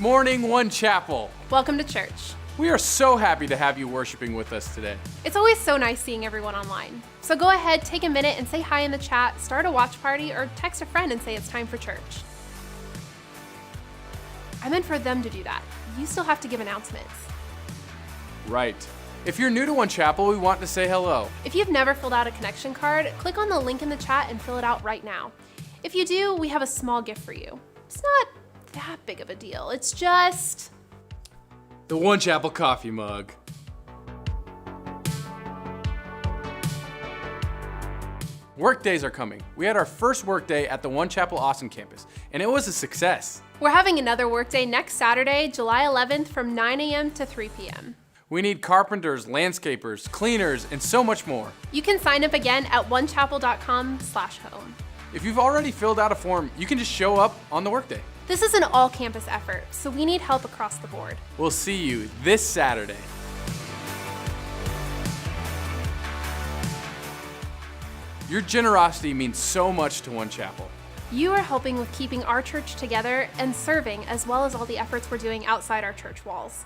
morning, One Chapel. Welcome to church. We are so happy to have you worshiping with us today. It's always so nice seeing everyone online. So go ahead, take a minute and say hi in the chat, start a watch party, or text a friend and say it's time for church. I meant for them to do that. You still have to give announcements. Right. If you're new to One Chapel, we want to say hello. If you've never filled out a connection card, click on the link in the chat and fill it out right now. If you do, we have a small gift for you. It's not that big of a deal. It's just the One Chapel coffee mug. Work days are coming. We had our first work day at the One Chapel Austin campus, and it was a success. We're having another work day next Saturday, July 11th from 9 a.m. to 3 p.m. We need carpenters, landscapers, cleaners, and so much more. You can sign up again at onechapel.com/home. If you've already filled out a form, you can just show up on the workday. This is an all-campus effort, so we need help across the board. We'll see you this Saturday. Your generosity means so much to One Chapel. You are helping with keeping our church together and serving, as well as all the efforts we're doing outside our church walls.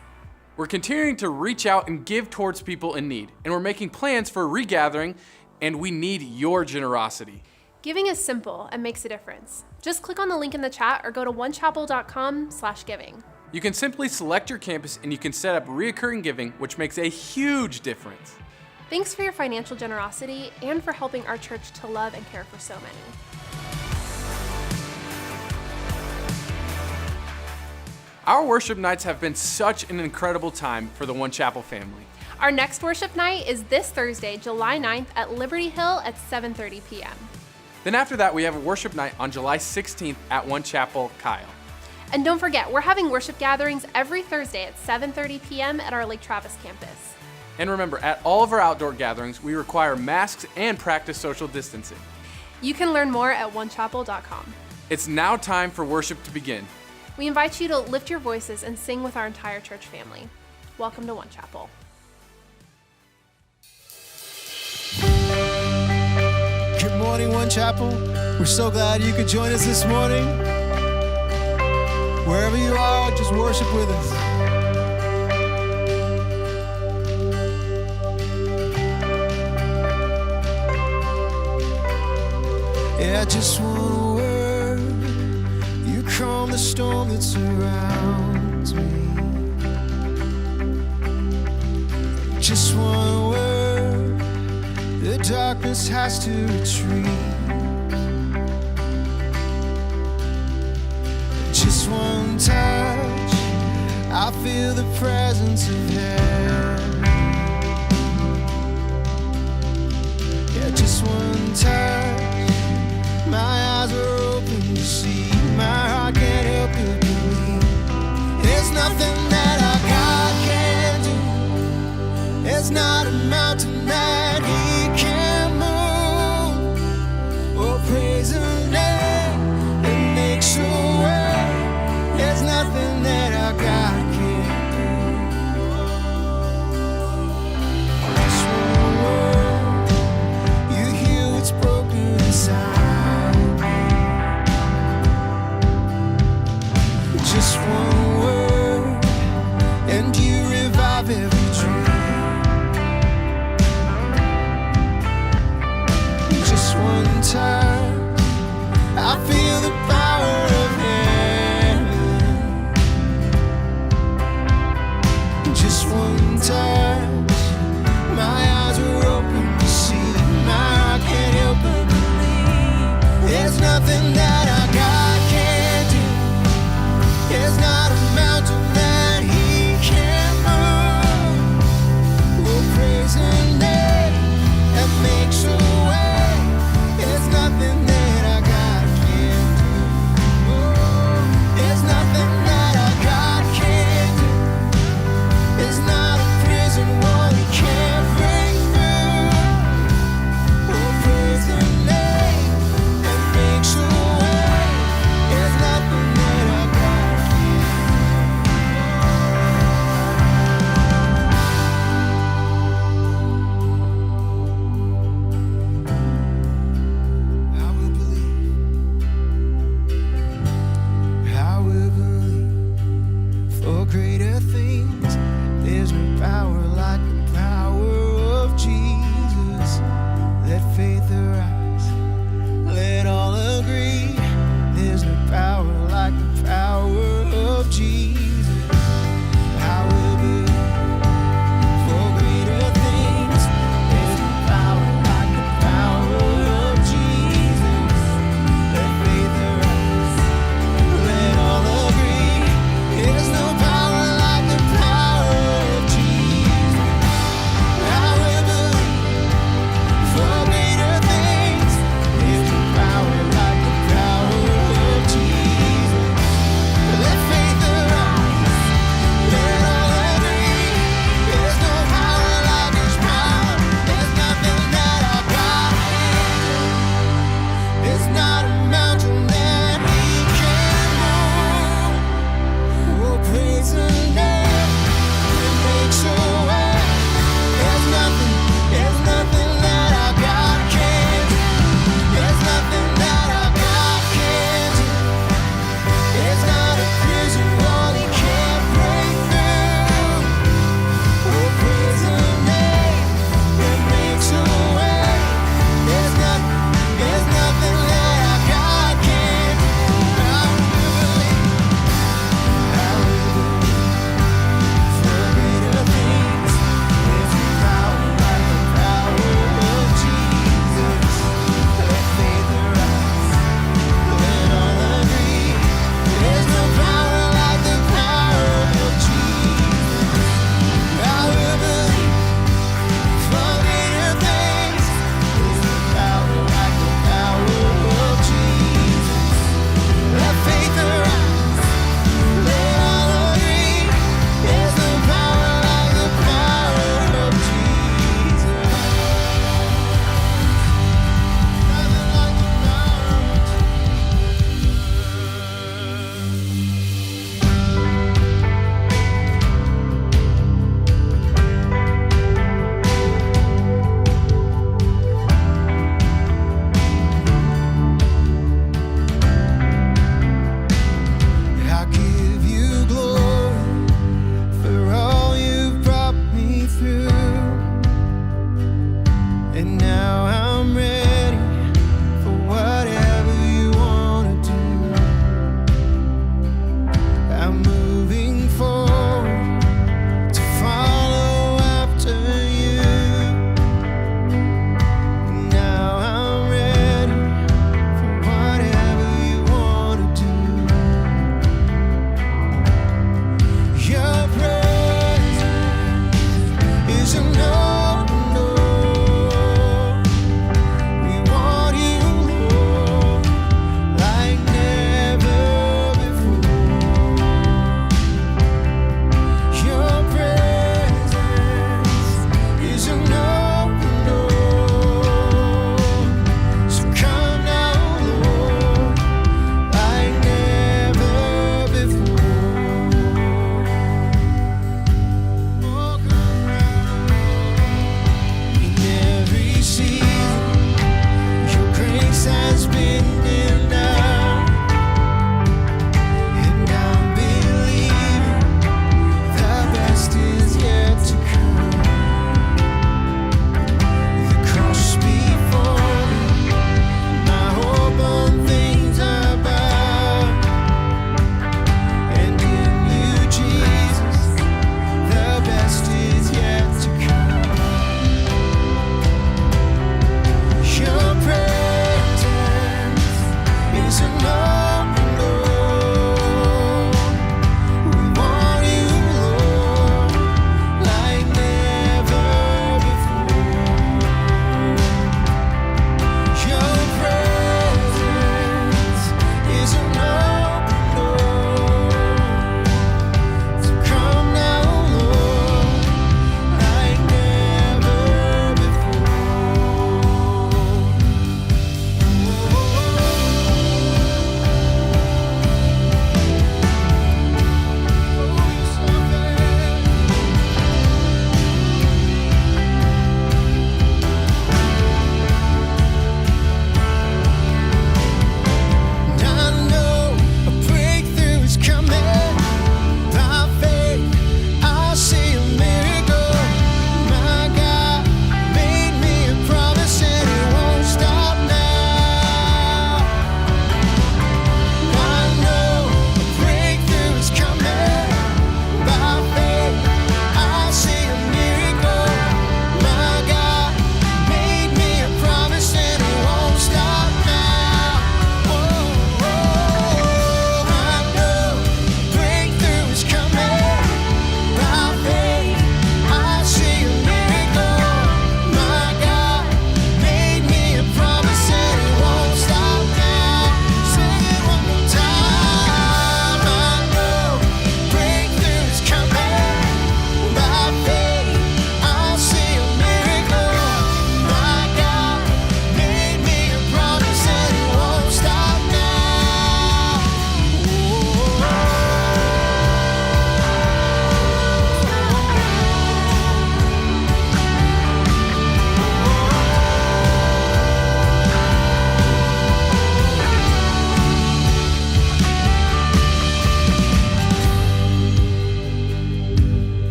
We're continuing to reach out and give towards people in need, and we're making plans for a regathering, and we need your generosity. Giving is simple and makes a difference. Just click on the link in the chat or go to onechapel.com/giving. You can simply select your campus and you can set up recurring giving, which makes a huge difference. Thanks for your financial generosity and for helping our church to love and care for so many. Our worship nights have been such an incredible time for the One Chapel family. Our next worship night is this Thursday, July 9th at Liberty Hill at 7:30 p.m. Then after that, we have a worship night on July 16th at One Chapel Kyle. And don't forget, we're having worship gatherings every Thursday at 7:30 p.m. at our Lake Travis campus. And remember, at all of our outdoor gatherings, we require masks and practice social distancing. You can learn more at onechapel.com. It's now time for worship to begin. We invite you to lift your voices and sing with our entire church family. Welcome to One Chapel. Good morning, One Chapel. We're so glad you could join us this morning. Wherever you are, just worship with us. Yeah, just one word, you calm the storm that surrounds me. Just one word, the darkness has to retreat. Just one touch, I feel the presence of heaven. Yeah, just one touch, my eyes are open to see. My heart can't help but believe. There's nothing that our God can't do. There's not a mountain that He can move. Oh, praise His name and make sure there's nothing that our God can't do. Just one word, you heal what's broken inside me. Just one word, and you revive every dream.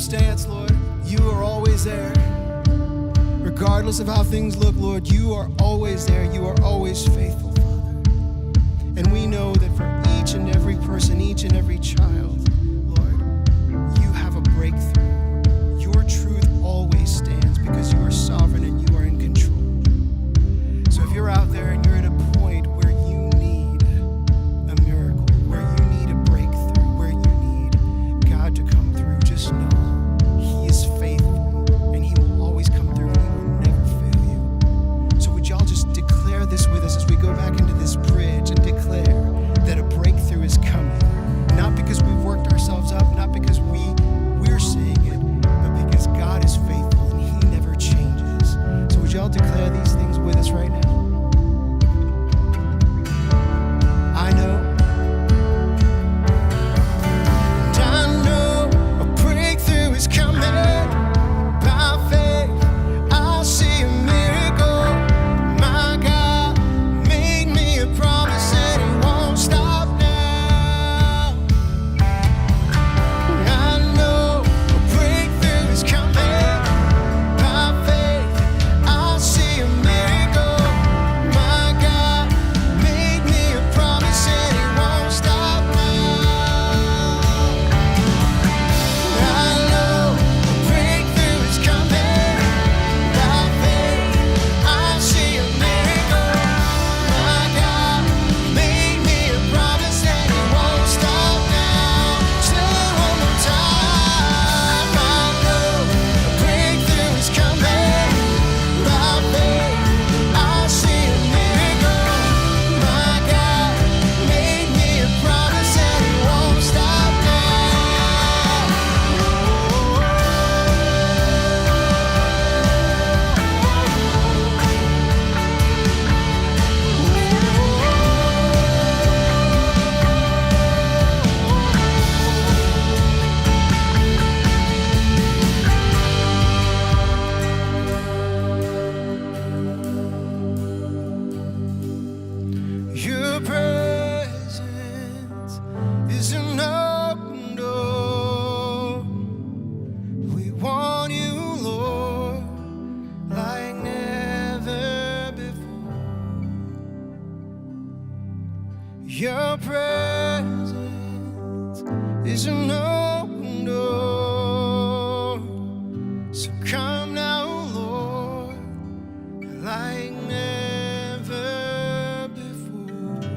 circumstance, Lord, you are always there. Regardless of how things look, Lord, you are always there. You are always faithful, Father. And we know that for each and every person, each and every child, Lord, you have a breakthrough. Your truth always stands because you are sovereign and you are in control. So if you're out there and you're at a point where you need a miracle, where you need a breakthrough, where you need God to come through, just know He is faithful and He will always come through and He will never fail you. So would y'all just declare this with us as we go back into this bridge and declare that a breakthrough is coming. Not because we've worked ourselves up, not because we're seeing it, but because God is faithful and He never changes. So would y'all declare these things with us right now? I know a breakthrough is coming. By faith, I'll see a miracle. My God made me a promise and He won't stop now. I know a breakthrough is coming. By faith, I'll see a miracle. My God made me a promise and He won't stop now. I know a breakthrough is coming. By faith, I'll see a miracle. My God made me a promise and He won't stop now. Say it one more time. I know a breakthrough is coming. By faith, I'll see a miracle. My God made me a promise and He won't stop now. Your presence is an open door. We want you, Lord, like never before. Your presence is an open door. So come now, Lord, like never before.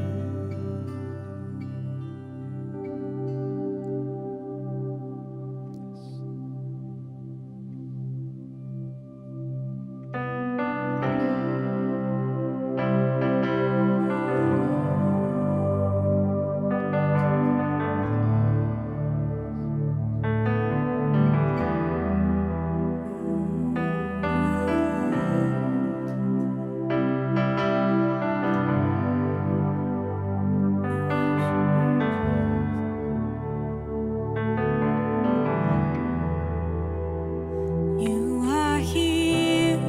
You are here,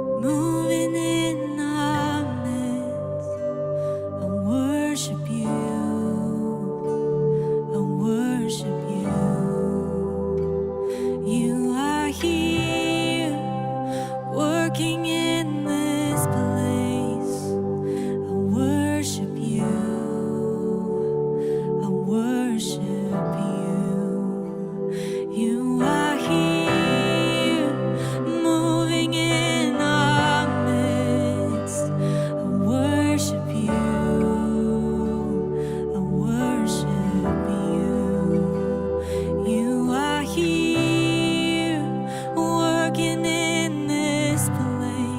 moving in our midst. I worship you. I worship you. You are here, working in this place. I worship you. I worship you. You are here, moving in our midst. I worship you. I worship you. You are here, working in this place.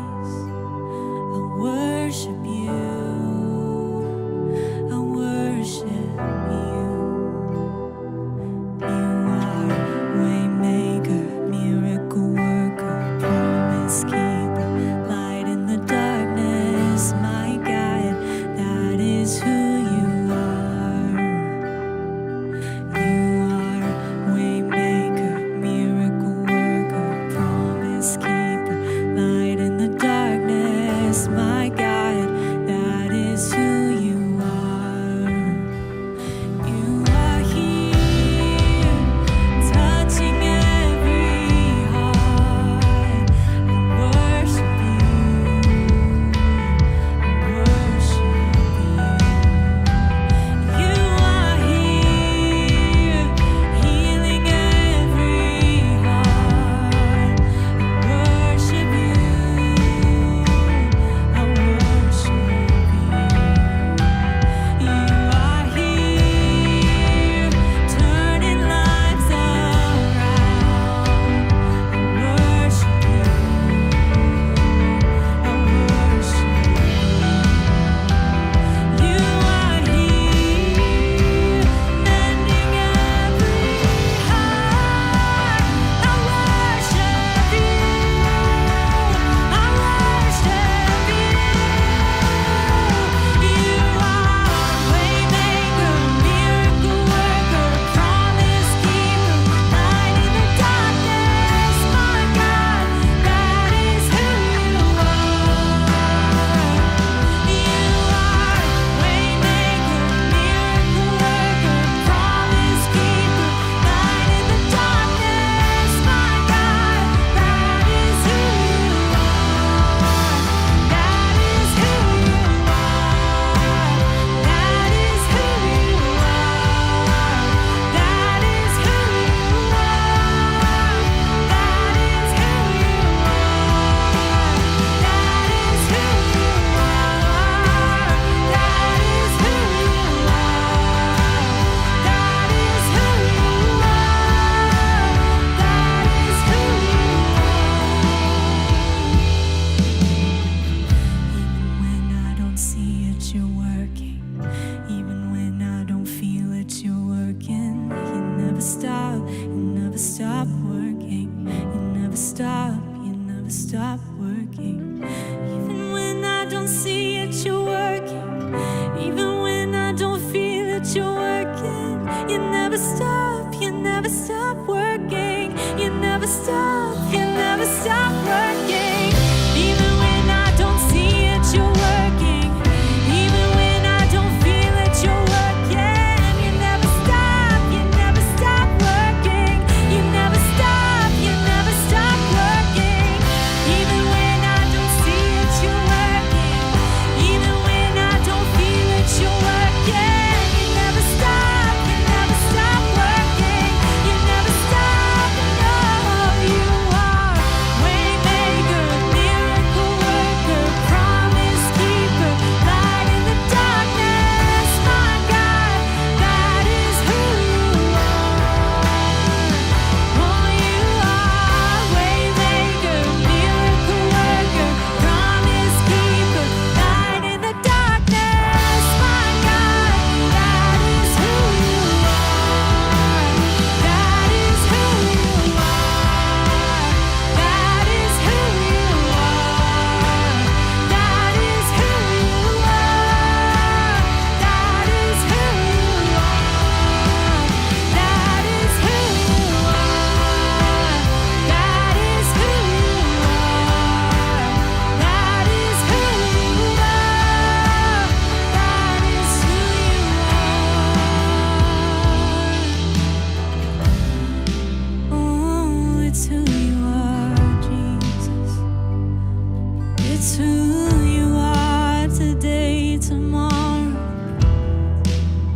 it's who you are today, tomorrow.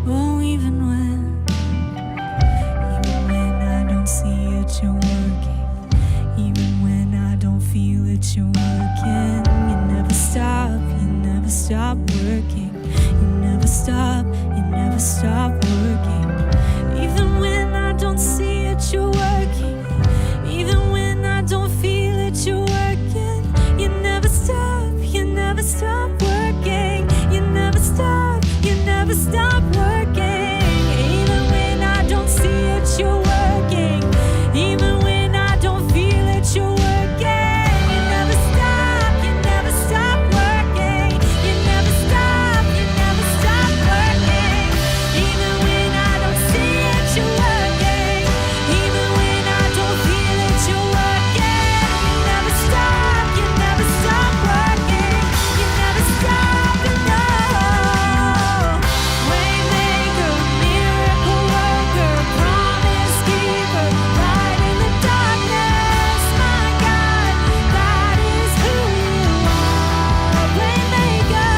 Oh, even when I don't see it, you're working. Even when I don't feel it, you're working. You never stop working. You never stop working. Even when I don't see it, you're working. Even when I don't feel it, you're working. You never stop working. You never stop working. Even when I don't see it, you're working. Even when I don't feel it, you're working. You never stop working. You never stop working. Even when I don't see it, you're working. Even when I don't feel it, you're working. You never stop working. You never stop, no. Waymaker, miracle worker, promise keeper, light in the darkness, my God, that is who you are. Waymaker,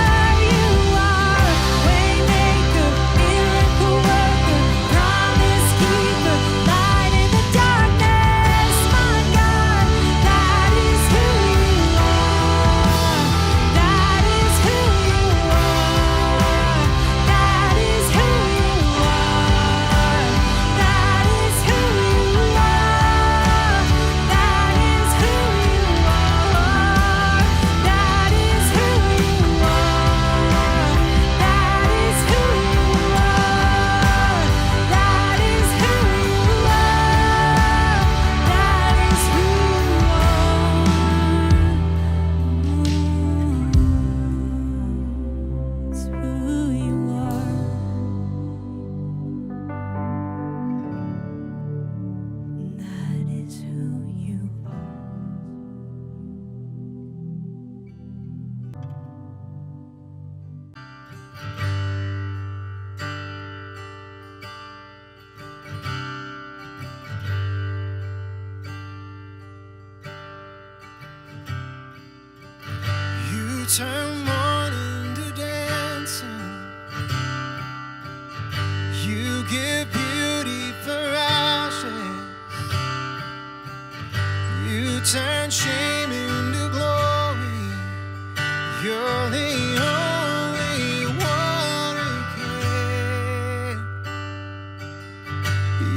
you are. Waymaker, miracle worker, promise keeper, light in the darkness, my God, that is who you are. That is who you are. That is who you are. That is who you are. That is who you are. That is who you are. That is who you are. That is who you are. It's who you are. That is who you are. You turn mourning to dancing. You give beauty for ashes. You turn shame into glory. You're the only one who can.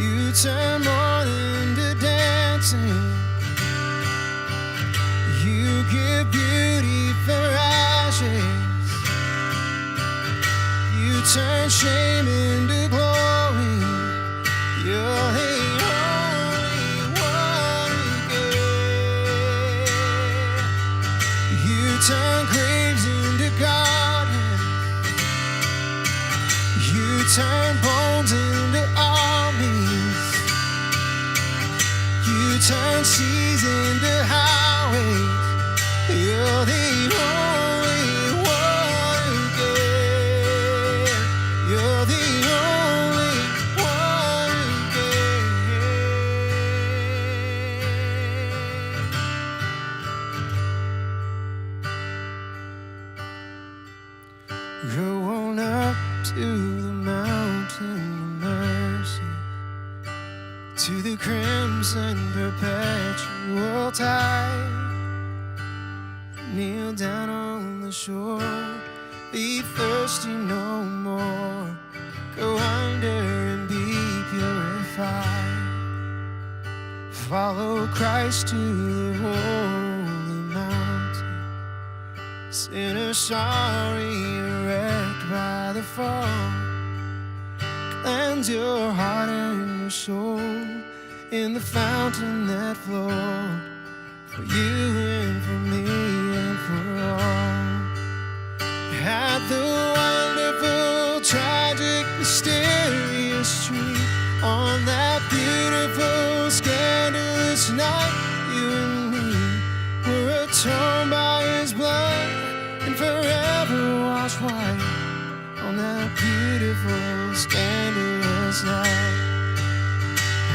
You turn mourning to dancing. You give beauty for ashes. You turn shame into glory. You're the only one who can. You turn graves into gardens. You turn bones into armies. You turn seas into highways. You're the only one who can. You're the only one who can. Go on up to the mountain of mercy, to the crimson perpetual tide. Kneel down on the shore, be thirsty no more. Go under and be purified. Follow Christ to the holy mountain. Sinner sorry, wrecked by the fall. Cleanse your heart and your soul in the fountain that flowed for you and for me and for all. At the wonderful, tragic, mysterious tree, on that beautiful, scandalous night, you and me were atoned by His blood and forever washed white. On that beautiful, scandalous night,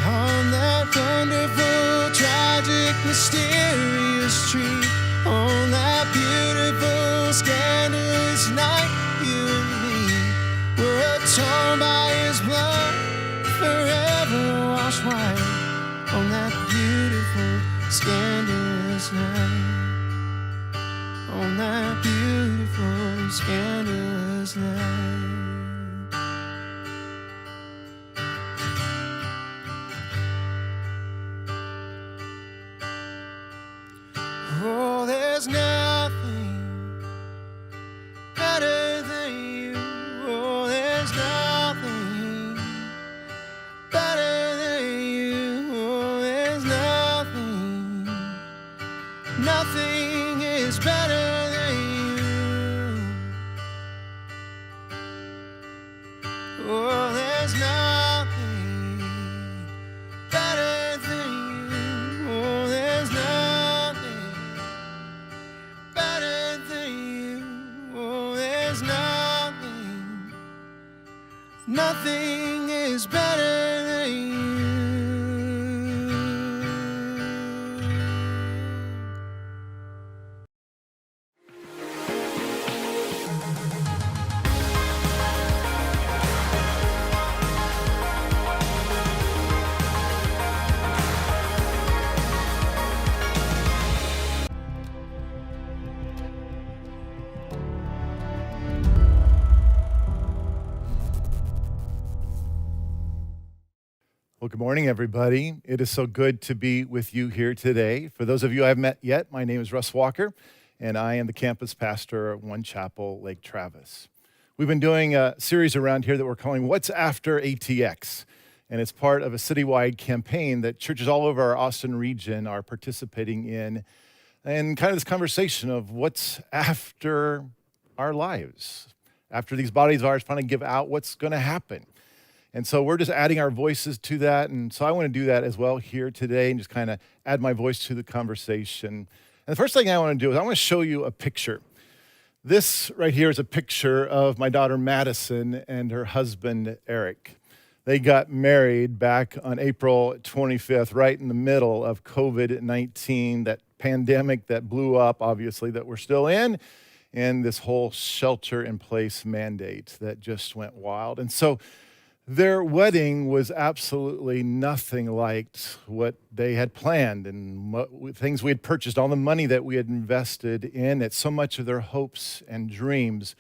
on that wonderful, tragic, mysterious tree, on that beautiful on that beautiful, scandalous night. Oh, there's nothing better than you. Oh, there's nothing better than you. Oh, there's nothing. Nothing is better than you. Oh, there's nothing better than you. Oh, there's nothing better than you. Oh, there's nothing. Nothing is better than you. Well, good morning, everybody. It is so good to be with you here today. For those of you I haven't met yet, my name is Russ Walker, and I am the campus pastor at One Chapel, Lake Travis. We've been doing a series around here that we're calling What's After ATX, and it's part of a citywide campaign that churches all over our Austin region are participating in, and kind of this conversation of what's after our lives. After these bodies of ours finally give out, what's going to happen? And so we're just adding our voices to that. And so I want to do that as well here today and just kind of add my voice to the conversation. And the first thing I want to do is I want to show you a picture. This right here is a picture of my daughter Madison and her husband Eric. They got married back on April 25th, right in the middle of COVID-19, that pandemic that blew up, obviously, that we're still in, and this whole shelter-in-place mandate that just went wild. And so their wedding was absolutely nothing like what they had planned and things we had purchased, all the money that we had invested in it, so much of their hopes and dreams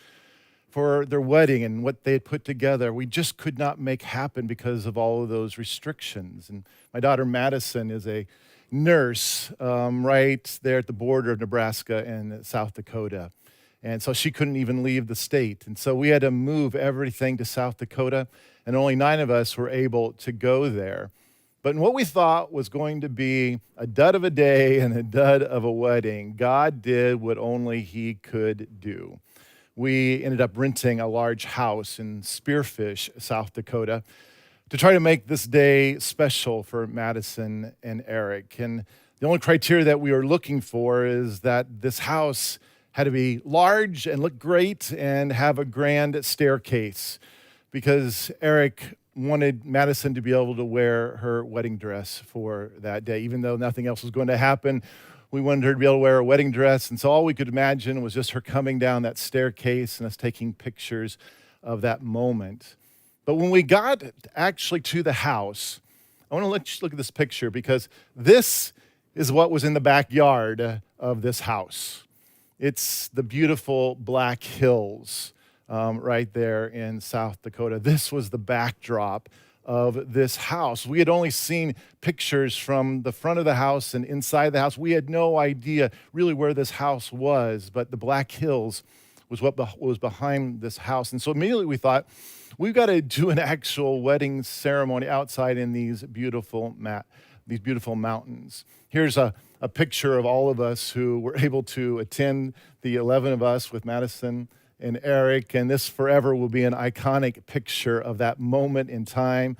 for their wedding and what they had put together, we just could not make happen because of all of those restrictions. And my daughter Madison is a nurse right there at the border of Nebraska and South Dakota. And so she couldn't even leave the state. And so we had to move everything to South Dakota, and only 9 of us were able to go there. But in what we thought was going to be a dud of a day and a dud of a wedding, God did what only He could do. We ended up renting a large house in Spearfish, South Dakota, to try to make this day special for Madison and Eric. And the only criteria that we were looking for is that this house had to be large and look great and have a grand staircase, because Eric wanted Madison to be able to wear her wedding dress for that day. Even though nothing else was going to happen, we wanted her to be able to wear a wedding dress. And so all we could imagine was just her coming down that staircase and us taking pictures of that moment. But when we got actually to the house, I want to let you look at this picture, because this is what was in the backyard of this house. It's the beautiful Black Hills right there in South Dakota. This was the backdrop of this house. We had only seen pictures from the front of the house and inside the house. We had no idea really where this house was, but the Black Hills was what was behind this house. And so immediately we thought, we've got to do an actual wedding ceremony outside in these beautiful mountains. Here's a picture of all of us who were able to attend, the 11 of us with Madison and Eric, and this forever will be an iconic picture of that moment in time,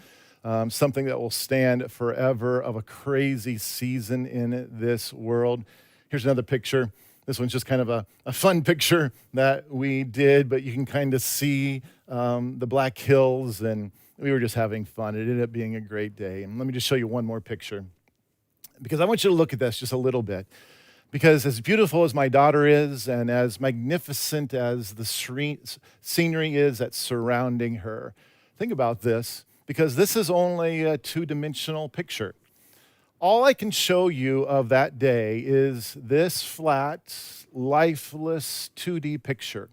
something that will stand forever of a crazy season in this world. Here's another picture. This one's just kind of a fun picture that we did, but you can kind of see the Black Hills, and we were just having fun. It ended up being a great day. And let me just show you one more picture, because I want you to look at this just a little bit. Because as beautiful as my daughter is, and as magnificent as the scenery is that's surrounding her, think about this, because this is only a 2-dimensional picture. all I can show you of that day is this flat, lifeless 2D picture.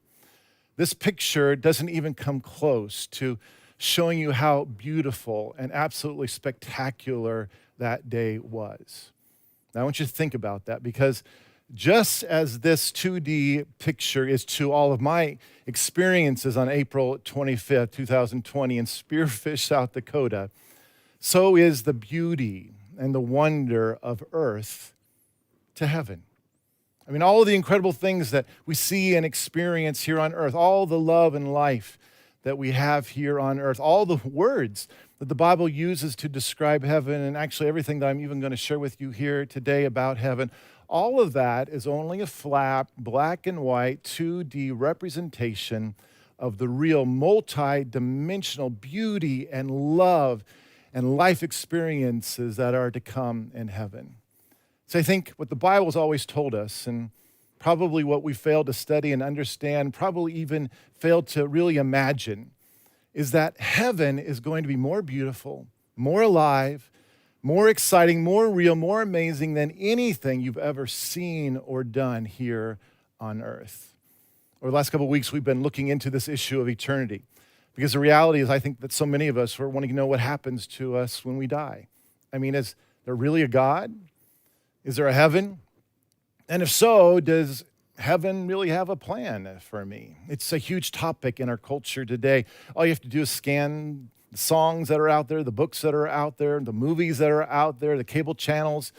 This picture doesn't even come close to showing you how beautiful and absolutely spectacular that day was. Now, I want you to think about that, because just as this 2D picture is to all of my experiences on April 25th, 2020 in Spearfish, South Dakota, so is the beauty and the wonder of earth to heaven. I mean, all of the incredible things that we see and experience here on earth, all the love and life that we have here on earth, all the words that the Bible uses to describe heaven, and actually everything that I'm even going to share with you here today about heaven, all of that is only a flat, black and white, 2D representation of the real multi-dimensional beauty and love and life experiences that are to come in heaven. So I think what the Bible's always told us, and probably what we failed to study and understand, probably even failed to really imagine, is that heaven is going to be more beautiful, more alive, more exciting, more real, more amazing than anything you've ever seen or done here on earth. Over the last couple of weeks, we've been looking into this issue of eternity, because the reality is, I think that so many of us are wanting to know what happens to us when we die. I mean, is there really a God? Is there a heaven? And if so, does heaven really have a plan for me? It's a huge topic in our culture today. All you have to do is scan the songs that are out there, the books that are out there, the movies that are out there, the cable channels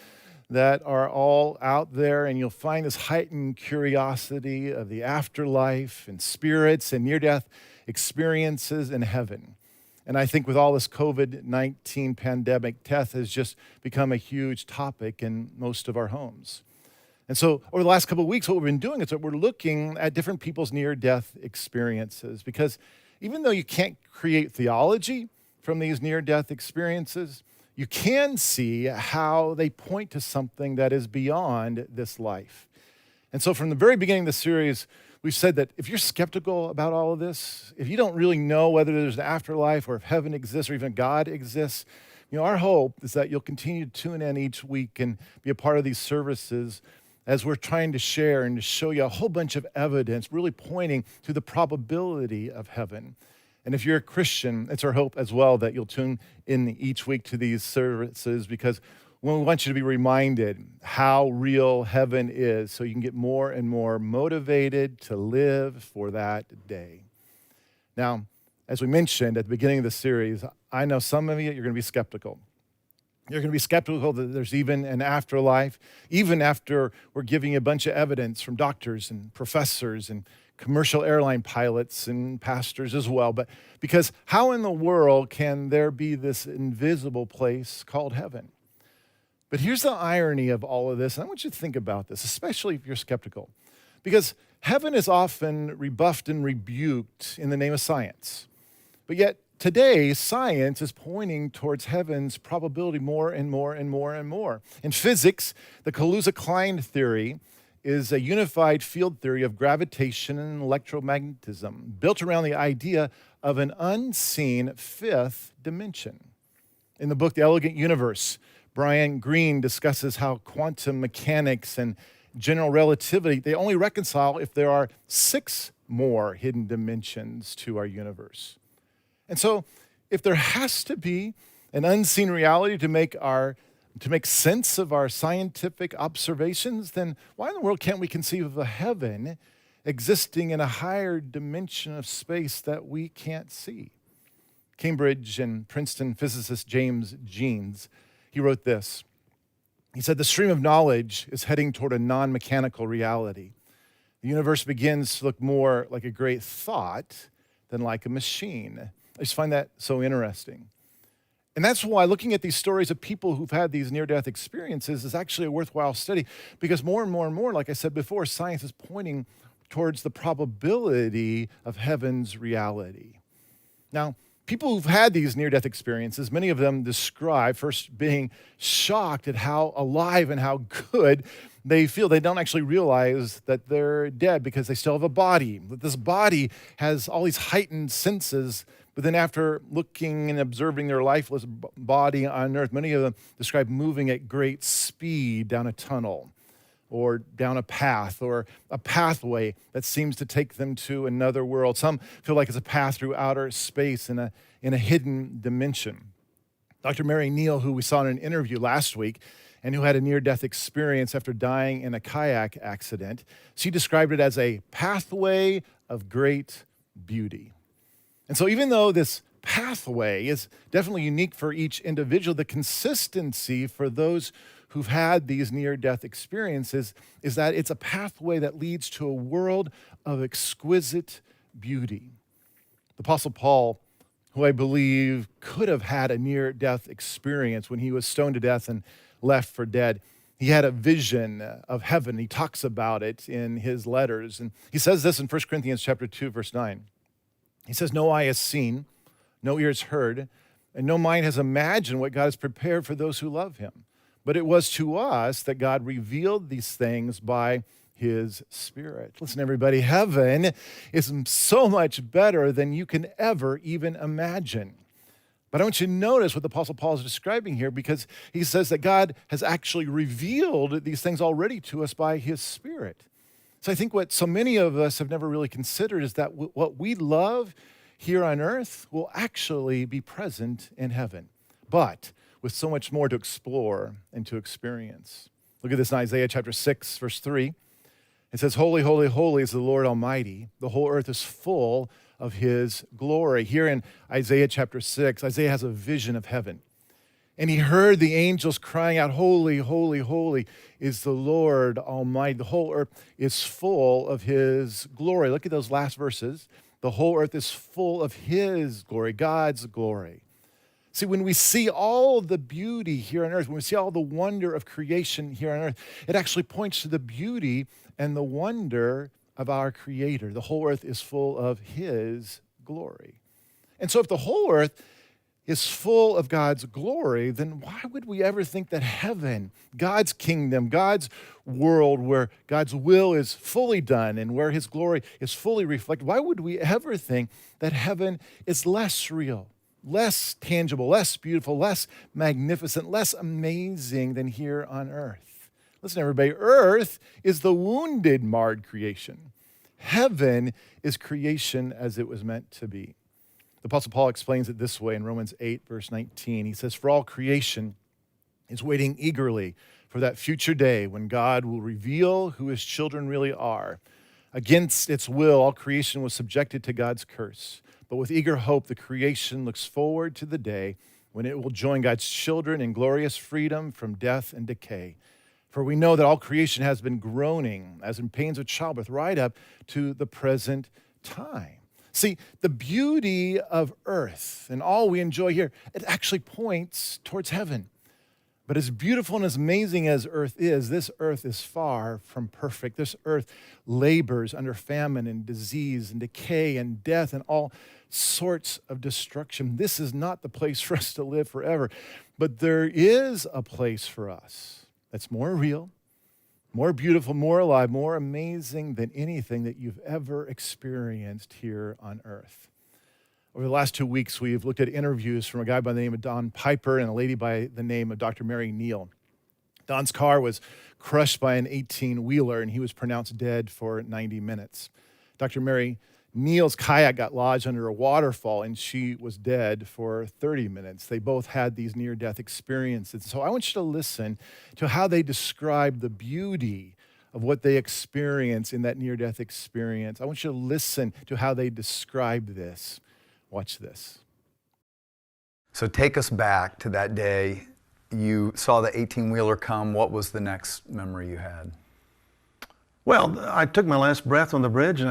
that are all out there, and you'll find this heightened curiosity of the afterlife and spirits and near-death experiences in heaven. And I think with all this COVID-19 pandemic, death has just become a huge topic in most of our homes. And so over the last couple of weeks, what we've been doing is that we're looking at different people's near-death experiences, because even though you can't create theology from these near-death experiences, you can see how they point to something that is beyond this life. And so from the very beginning of the series, we've said that if you're skeptical about all of this, if you don't really know whether there's an afterlife or if heaven exists or even God exists, our hope is that you'll continue to tune in each week and be a part of these services as we're trying to share and to show you a whole bunch of evidence really pointing to the probability of heaven. And if you're a Christian, it's our hope as well that you'll tune in each week to these services, because we want you to be reminded how real heaven is, so you can get more and more motivated to live for that day. Now, as we mentioned at the beginning of the series, I know some of you, you're going to be skeptical. You're going to be skeptical that there's even an afterlife, even after we're giving you a bunch of evidence from doctors and professors and commercial airline pilots and pastors as well. But because how in the world can there be this invisible place called heaven? But here's the irony of all of this, and I want you to think about this, especially if you're skeptical, because heaven is often rebuffed and rebuked in the name of science. But yet today, science is pointing towards heaven's probability more and more and more and more. In physics, the Kaluza-Klein theory is a unified field theory of gravitation and electromagnetism built around the idea of an unseen fifth dimension. In the book, The Elegant Universe, Brian Greene discusses how quantum mechanics and general relativity, they only reconcile if there are 6 more hidden dimensions to our universe. And so if there has to be an unseen reality to make sense of our scientific observations, then why in the world can't we conceive of a heaven existing in a higher dimension of space that we can't see? Cambridge and Princeton physicist James Jeans, he wrote this. He said, "The stream of knowledge is heading toward a non-mechanical reality. The universe begins to look more like a great thought than like a machine." I just find that so interesting. And that's why looking at these stories of people who've had these near-death experiences is actually a worthwhile study, because more and more and more, like I said before, science is pointing towards the probability of heaven's reality. Now, people who've had these near-death experiences, many of them describe first being shocked at how alive and how good they feel. They don't actually realize that they're dead because they still have a body. That this body has all these heightened senses But then after looking and observing their lifeless body on earth, many of them describe moving at great speed down a tunnel or down a path or a pathway that seems to take them to another world. Some feel like it's a path through outer space in a hidden dimension. Dr. Mary Neal, who we saw in an interview last week, and who had a near-death experience after dying in a kayak accident, she described it as a pathway of great beauty. And so even though this pathway is definitely unique for each individual, the consistency for those who've had these near-death experiences is that it's a pathway that leads to a world of exquisite beauty. The Apostle Paul, who I believe could have had a near-death experience when he was stoned to death and left for dead, he had a vision of heaven. He talks about it in his letters. And he says this in 1 Corinthians chapter 2, verse 9. He says, "No eye has seen, no ear has heard, and no mind has imagined what God has prepared for those who love him. But it was to us that God revealed these things by his Spirit." Listen, everybody, heaven is so much better than you can ever even imagine. But I want you to notice what the Apostle Paul is describing here, because he says that God has actually revealed these things already to us by his Spirit. So I think what so many of us have never really considered is that what we love here on earth will actually be present in heaven, but with so much more to explore and to experience. Look at this in Isaiah chapter 6, verse 3. It says, "Holy, holy, holy is the Lord Almighty. The whole earth is full of his glory." Here in Isaiah chapter 6, Isaiah has a vision of heaven. And he heard the angels crying out, "Holy, holy, holy is the Lord Almighty. The whole earth is full of his glory." Look at those last verses. The whole earth is full of his glory, God's glory. See, when we see all the beauty here on earth, when we see all the wonder of creation here on earth, it actually points to the beauty and the wonder of our Creator. The whole earth is full of his glory. And so if the whole earth is full of God's glory, then why would we ever think that heaven, God's kingdom, God's world where God's will is fully done and where his glory is fully reflected, why would we ever think that heaven is less real, less tangible, less beautiful, less magnificent, less amazing than here on earth? Listen, everybody, earth is the wounded, marred creation. Heaven is creation as it was meant to be. The Apostle Paul explains it this way in Romans 8, verse 19. He says, "For all creation is waiting eagerly for that future day when God will reveal who his children really are. Against its will, all creation was subjected to God's curse. But with eager hope, the creation looks forward to the day when it will join God's children in glorious freedom from death and decay. For we know that all creation has been groaning, as in pains of childbirth, right up to the present time." See, the beauty of earth and all we enjoy here, it actually points towards heaven. But as beautiful and as amazing as earth is, this earth is far from perfect. This earth labors under famine and disease and decay and death and all sorts of destruction. This is not the place for us to live forever. But there is a place for us that's more real, more beautiful, more alive, more amazing than anything that you've ever experienced here on earth. Over the last 2 weeks, we've looked at interviews from a guy by the name of Don Piper and a lady by the name of Dr. Mary Neal. Don's car was crushed by an 18-wheeler, and he was pronounced dead for 90 minutes. Dr. Mary Neal's kayak got lodged under a waterfall, and she was dead for 30 minutes. They both had these near-death experiences. So I want you to listen to how they describe the beauty of what they experience in that near-death experience. I want you to listen to how they describe this. Watch this. So take us back to that day. You saw the 18-wheeler come. What was the next memory you had? Well, I took my last breath on the bridge, and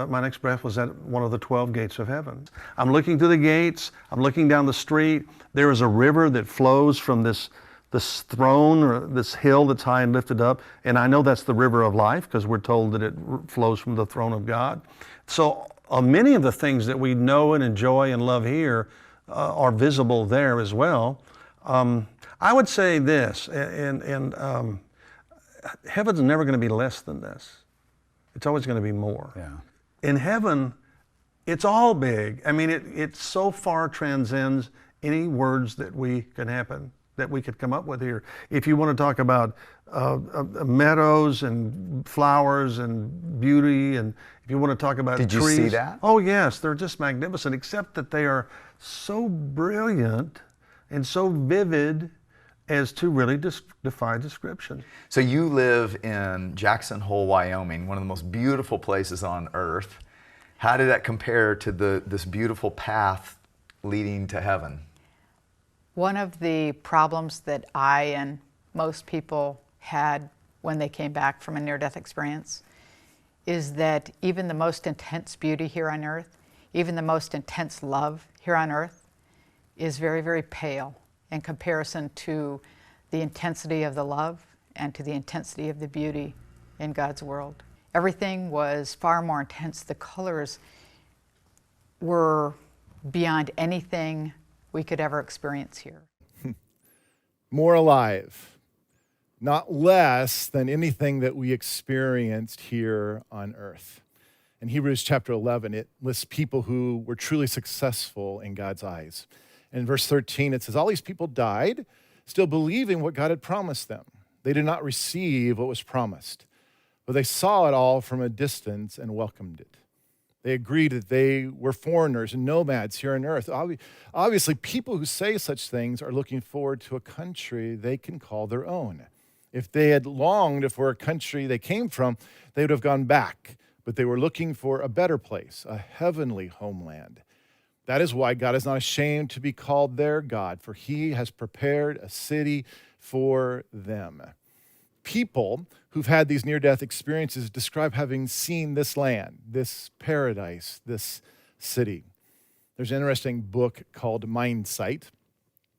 my next breath was at one of the 12 gates of heaven. I'm looking through the gates. I'm looking down the street. There is a river that flows from this throne, or this hill that's high and lifted up, and I know that's the river of life because we're told that it flows from the throne of God. So many of the things that we know and enjoy and love here are visible there as well. I would say this, heaven's never going to be less than this. It's always going to be more. Yeah. In heaven, It's all big. I mean, it so far transcends any words that we could come up with here. If you want to talk about meadows and flowers and beauty, and if you want to talk about Did trees. you see that? Oh yes, they're just magnificent, except that they are so brilliant and so vivid as to really defy description. So you live in Jackson Hole, Wyoming, one of the most beautiful places on earth. How did that compare to this beautiful path leading to heaven? One of the problems that I and most people had when they came back from a near-death experience is that even the most intense beauty here on earth, even the most intense love here on earth, is very, very pale in comparison to the intensity of the love and to the intensity of the beauty in God's world. Everything was far more intense. The colors were beyond anything we could ever experience here. More alive, not less than anything that we experienced here on earth. In Hebrews chapter 11, it lists people who were truly successful in God's eyes. In verse 13, it says, all these people died, still believing what God had promised them. They did not receive what was promised, but they saw it all from a distance and welcomed it. They agreed that they were foreigners and nomads here on earth. Obviously, people who say such things are looking forward to a country they can call their own. If they had longed for a country they came from, they would have gone back, but they were looking for a better place, a heavenly homeland. That is why God is not ashamed to be called their God, for he has prepared a city for them. People who've had these near-death experiences describe having seen this land, this paradise, this city. There's an interesting book called Mindsight,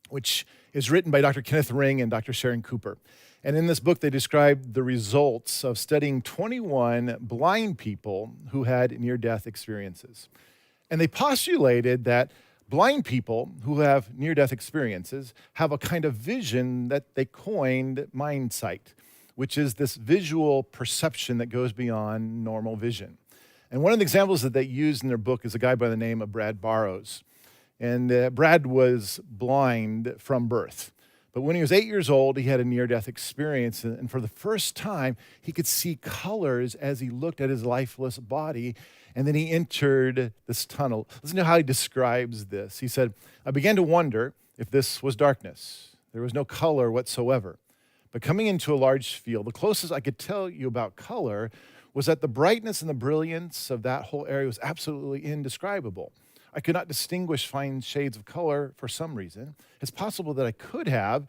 which is written by Dr. Kenneth Ring and Dr. Sharon Cooper. And in this book, they describe the results of studying 21 blind people who had near-death experiences. And they postulated that blind people who have near-death experiences have a kind of vision that they coined mindsight, which is this visual perception that goes beyond normal vision. And one of the examples that they used in their book is a guy by the name of Brad Barrows. And Brad was blind from birth. But when he was 8 years old, he had a near-death experience. And for the first time, he could see colors as he looked at his lifeless body. And then he entered this tunnel. Listen to how he describes this. He said, I began to wonder if this was darkness. There was no color whatsoever. But coming into a large field, the closest I could tell you about color was that the brightness and the brilliance of that whole area was absolutely indescribable. I could not distinguish fine shades of color for some reason. It's possible that I could have,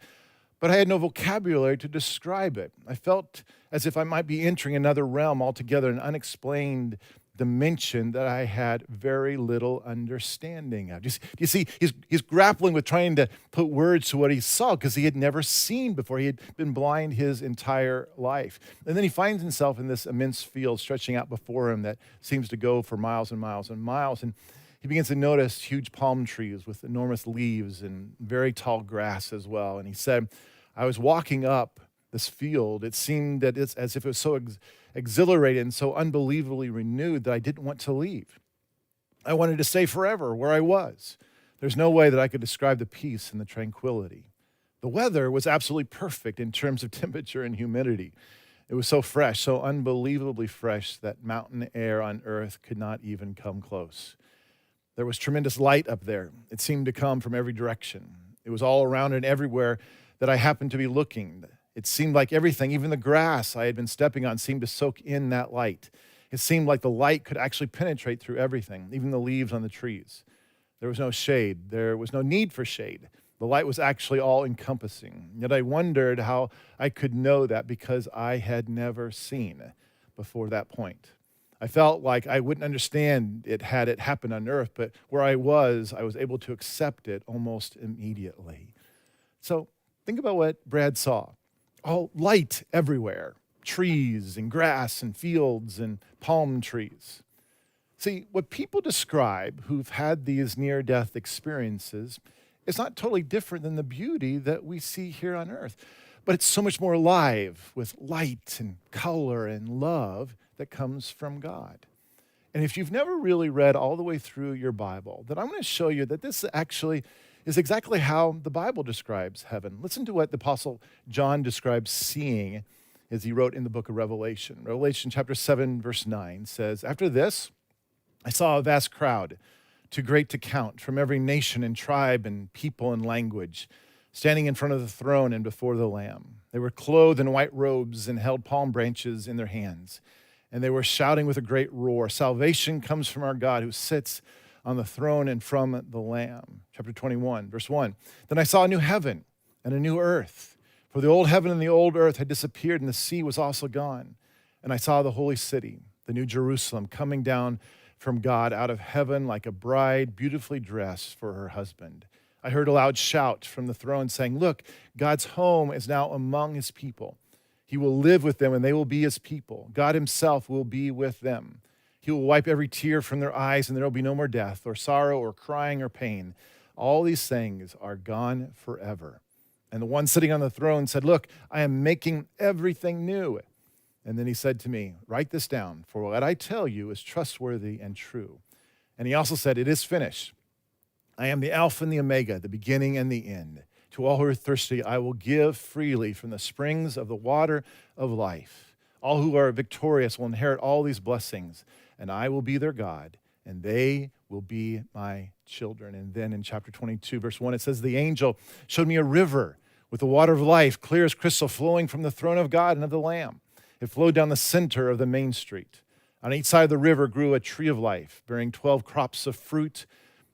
but I had no vocabulary to describe it. I felt as if I might be entering another realm altogether, an unexplained dimension that I had very little understanding of. Do you see, he's grappling with trying to put words to what he saw because he had never seen before. He had been blind his entire life. And then he finds himself in this immense field stretching out before him that seems to go for miles and miles and miles. And he begins to notice huge palm trees with enormous leaves and very tall grass as well. And he said, I was walking up this field. It seemed that it's as if it was so exhilarated and so unbelievably renewed that I didn't want to leave. I wanted to stay forever where I was. There's no way that I could describe the peace and the tranquility. The weather was absolutely perfect in terms of temperature and humidity. It was so fresh, so unbelievably fresh that mountain air on earth could not even come close. There was tremendous light up there. It seemed to come from every direction. It was all around and everywhere that I happened to be looking. It seemed like everything, even the grass I had been stepping on, seemed to soak in that light. It seemed like the light could actually penetrate through everything, even the leaves on the trees. There was no shade. There was no need for shade. The light was actually all-encompassing. Yet I wondered how I could know that because I had never seen before that point. I felt like I wouldn't understand it had it happened on earth, but where I was able to accept it almost immediately. So think about what Brad saw. All light everywhere, trees and grass and fields and palm trees. See, what people describe who've had these near-death experiences is not totally different than the beauty that we see here on earth, but it's so much more alive with light and color and love that comes from God. And if you've never really read all the way through your Bible, then I'm going to show you that this actually is exactly how the Bible describes heaven. Listen to what the Apostle John describes seeing as he wrote in the book of Revelation. Revelation chapter 7, verse 9 says, "After this, I saw a vast crowd, too great to count, from every nation and tribe and people and language, standing in front of the throne and before the Lamb. They were clothed in white robes and held palm branches in their hands. And they were shouting with a great roar, 'Salvation comes from our God who sits on the throne and from the Lamb.'" Chapter 21, verse 1. "Then I saw a new heaven and a new earth. For the old heaven and the old earth had disappeared, and the sea was also gone. And I saw the holy city, the new Jerusalem, coming down from God out of heaven like a bride beautifully dressed for her husband. I heard a loud shout from the throne saying, 'Look, God's home is now among his people. He will live with them, and they will be his people. God himself will be with them. He will wipe every tear from their eyes, and there will be no more death or sorrow or crying or pain. All these things are gone forever.' And the one sitting on the throne said, 'Look, I am making everything new.' And then he said to me, 'Write this down, for what I tell you is trustworthy and true.' And he also said, 'It is finished. I am the Alpha and the Omega, the beginning and the end. To all who are thirsty, I will give freely from the springs of the water of life. All who are victorious will inherit all these blessings, and I will be their God, and they will be my children.'" And then in chapter 22, verse 1, it says, "The angel showed me a river with the water of life, clear as crystal, flowing from the throne of God and of the Lamb. It flowed down the center of the main street. On each side of the river grew a tree of life, bearing 12 crops of fruit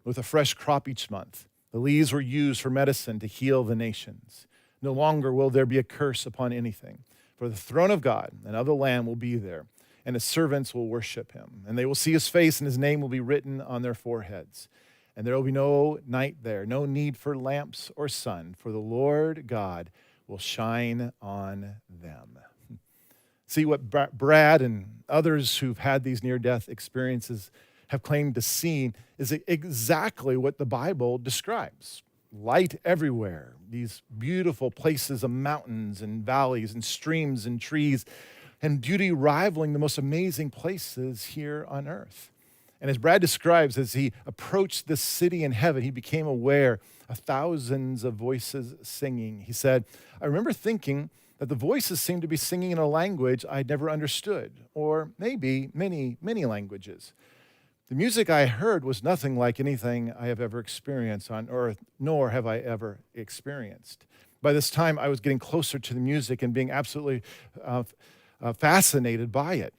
with a fresh crop each month. The leaves were used for medicine to heal the nations. No longer will there be a curse upon anything, for the throne of God and of the Lamb will be there, and his servants will worship him. And they will see his face, and his name will be written on their foreheads. And there will be no night there, no need for lamps or sun, for the Lord God will shine on them." See, what Brad and others who've had these near-death experiences have claimed to see is exactly what the Bible describes. Light everywhere, these beautiful places of mountains and valleys and streams and trees, and beauty rivaling the most amazing places here on earth. And as Brad describes, as he approached this city in heaven, he became aware of thousands of voices singing. He said, "I remember thinking that the voices seemed to be singing in a language I'd never understood, or maybe many, many languages. The music I heard was nothing like anything I have ever experienced on earth, nor have I ever experienced." By this time, I was getting closer to the music and being absolutely fascinated by it.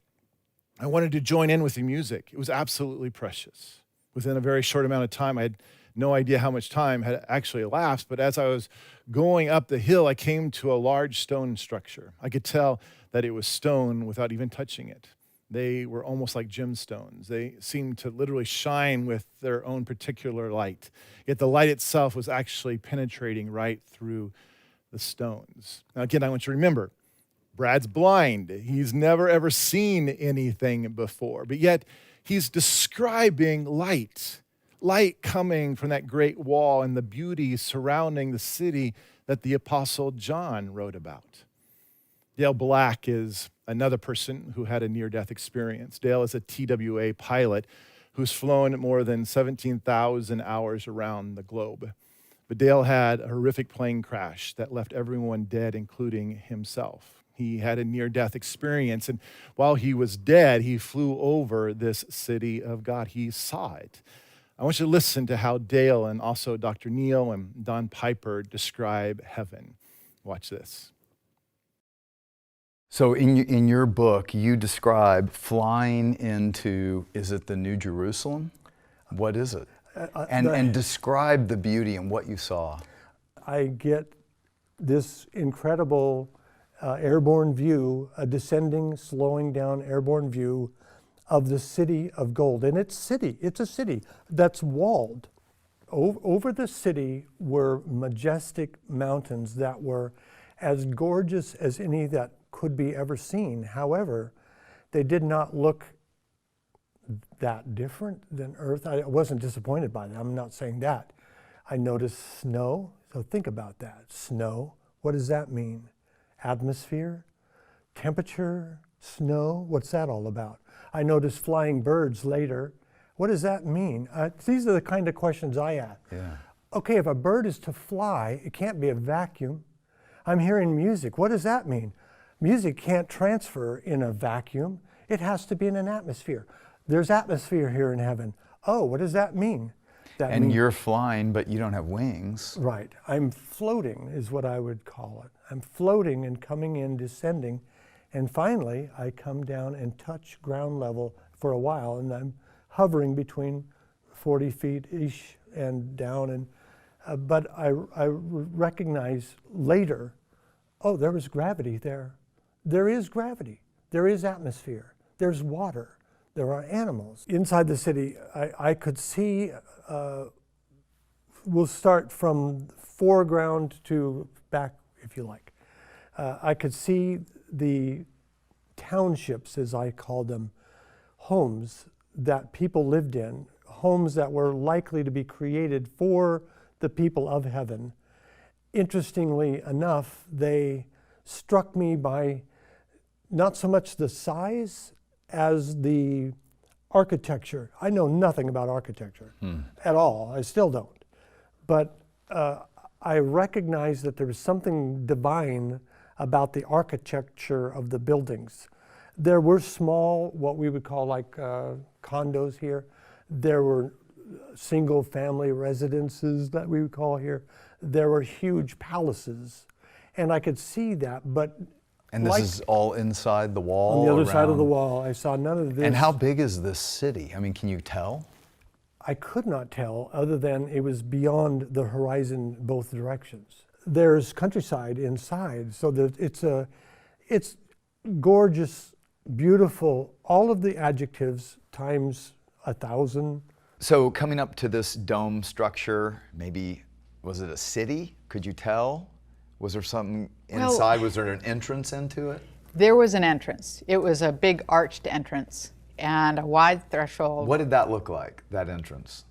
I wanted to join in with the music. It was absolutely precious. Within a very short amount of time, I had no idea how much time had actually elapsed, but as I was going up the hill, I came to a large stone structure. I could tell that it was stone without even touching it. They were almost like gemstones. They seemed to literally shine with their own particular light. Yet the light itself was actually penetrating right through the stones. Now again, I want you to remember, Brad's blind. He's never ever seen anything before, but yet he's describing light coming from that great wall and the beauty surrounding the city that the Apostle John wrote about. Dale Black is another person who had a near-death experience. Dale is a TWA pilot who's flown more than 17,000 hours around the globe. But Dale had a horrific plane crash that left everyone dead, including himself. He had a near-death experience, and while he was dead, he flew over this city of God. He saw it. I want you to listen to how Dale and also Dr. Neil and Don Piper describe heaven. Watch this. So in your book, you describe flying into, is it the New Jerusalem? What is it? And describe the beauty and what you saw. I get this incredible airborne view, a descending, slowing down airborne view of the city of gold. And it's a city that's walled. Over the city were majestic mountains that were as gorgeous as any that could be ever seen. However, they did not look that different than Earth. I wasn't disappointed by that. I'm not saying that. I noticed snow. So think about that. Snow. What does that mean? Atmosphere, temperature, Snow, what's that all about? I noticed flying birds later. What does that mean? These are the kind of questions I ask. Yeah. Okay, if a bird is to fly, it can't be a vacuum. I'm hearing music. What does that mean? Music can't transfer in a vacuum. It has to be in an atmosphere. There's atmosphere here in heaven. Oh, what does that mean? And you're flying, but you don't have wings. Right. I'm floating is what I would call it. I'm floating and coming in, descending. And finally, I come down and touch ground level for a while, and I'm hovering between 40 feet-ish and down. And but I recognize later, oh, there was gravity there. There is gravity. There is atmosphere. There's water. There are animals. Inside the city, I could see, we'll start from foreground to back, if you like. I could see the townships, as I called them, homes that people lived in, homes that were likely to be created for the people of heaven. Interestingly enough, they struck me by not so much the size as the architecture. I know nothing about architecture at all. I still don't. But I recognize that there was something divine about the architecture of the buildings. There were small, what we would call like condos here. There were single family residences that we would call here. There were huge palaces. And I could see that, but and this is all inside the wall? On the other around. side of the wall. I saw none of this. And how big is this city? I mean, can you tell? I could not tell, other than it was beyond the horizon both directions. There's countryside inside, so that it's gorgeous, beautiful, all of the adjectives times 1,000. So coming up to this dome structure, maybe, was it a city? Could you tell? Was there something inside? Was there an entrance into it? There was an entrance. It was a big arched entrance and a wide threshold. What did that look like, that entrance?